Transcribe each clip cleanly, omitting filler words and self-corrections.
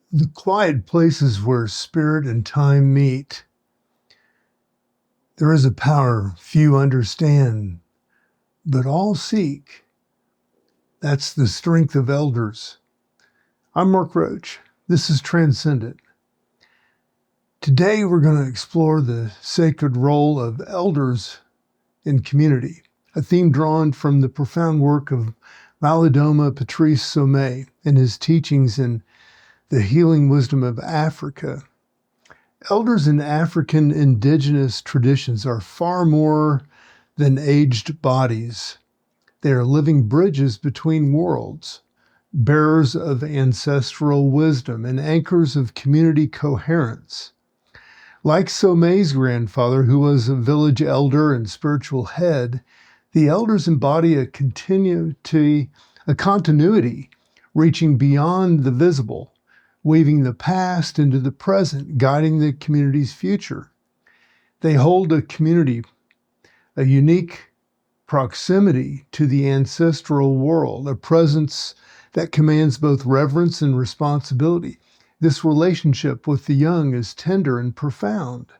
The quiet places where spirit and time meet. There is a power few understand, but all seek. That's the strength of elders. I'm Mark Roach. This is Transcendent. Today we're going to explore the sacred role of elders in community, a theme drawn from the profound work of Malidoma Patrice Somé and his teachings in The Healing Wisdom of Africa. Elders in African indigenous traditions are far more than aged bodies. They are living bridges between worlds, bearers of ancestral wisdom and anchors of community coherence. Like Somé's grandfather, who was a village elder and spiritual head, the elders embody a continuity reaching beyond the visible, weaving the past into the present, guiding the community's future. They hold a unique proximity to the ancestral world, a presence that commands both reverence and responsibility. This relationship with the young is tender and profound.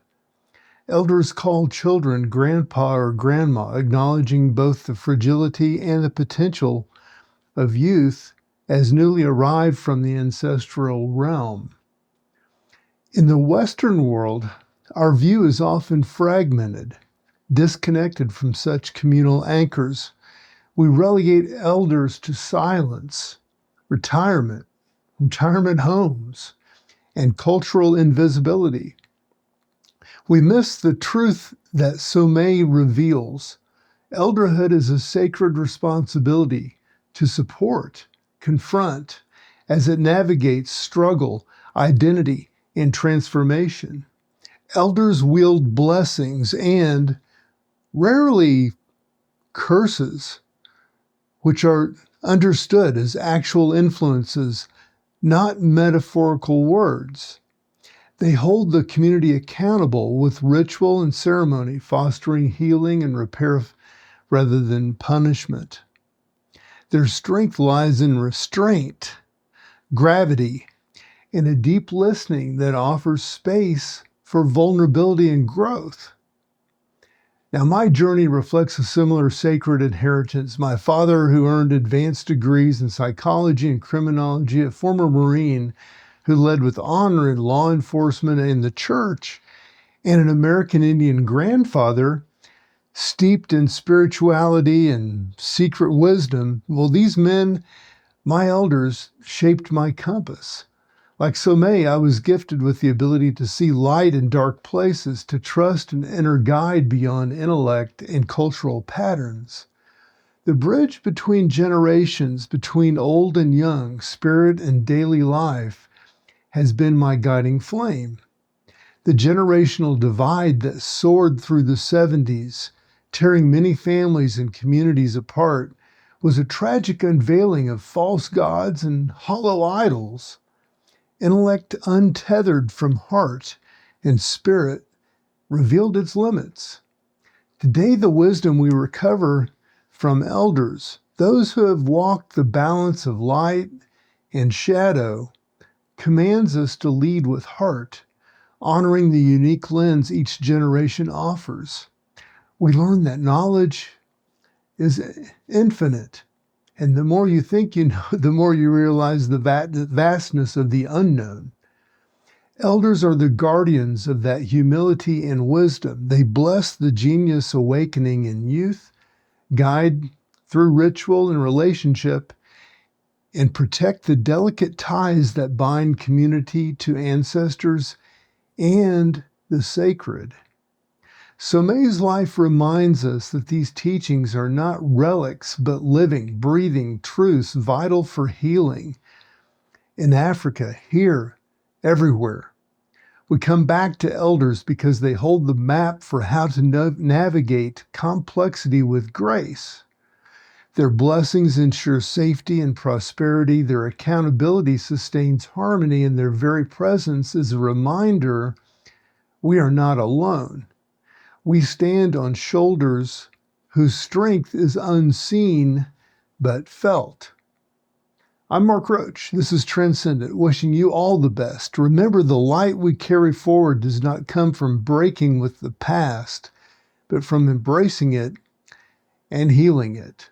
Elders call children grandpa or grandma, acknowledging both the fragility and the potential of youth as newly arrived from the ancestral realm. In the Western world, our view is often fragmented, disconnected from such communal anchors. We relegate elders to silence, retirement homes, and cultural invisibility. We miss the truth that Somé reveals. Elderhood is a sacred responsibility to support, confront, as it navigates struggle, identity, and transformation. Elders wield blessings and rarely curses, which are understood as actual influences, not metaphorical words. They hold the community accountable with ritual and ceremony, fostering healing and repair rather than punishment. Their strength lies in restraint, gravity, and a deep listening that offers space for vulnerability and growth. Now, my journey reflects a similar sacred inheritance. My father, who earned advanced degrees in psychology and criminology, a former Marine who led with honor in law enforcement and the church, and an American Indian grandfather steeped in spirituality and secret wisdom. Well, these men, my elders, shaped my compass. Like Somé, I was gifted with the ability to see light in dark places, to trust an inner guide beyond intellect and cultural patterns. The bridge between generations, between old and young, spirit and daily life, has been my guiding flame. The generational divide that soared through the 70s, tearing many families and communities apart, was a tragic unveiling of false gods and hollow idols. Intellect untethered from heart and spirit revealed its limits. Today, the wisdom we recover from elders, those who have walked the balance of light and shadow, commands us to lead with heart, honoring the unique lens each generation offers. We learn that knowledge is infinite. And the more you think you know, the more you realize the vastness of the unknown. Elders are the guardians of that humility and wisdom. They bless the genius awakening in youth, guide through ritual and relationship, and protect the delicate ties that bind community to ancestors and the sacred. Somé's life reminds us that these teachings are not relics, but living, breathing truths vital for healing. In Africa, here, everywhere, we come back to elders because they hold the map for how to navigate complexity with grace. Their blessings ensure safety and prosperity. Their accountability sustains harmony, and their very presence is a reminder we are not alone. We stand on shoulders whose strength is unseen but felt. I'm Mark Roach. This is Transcendent, wishing you all the best. Remember, the light we carry forward does not come from breaking with the past, but from embracing it and healing it.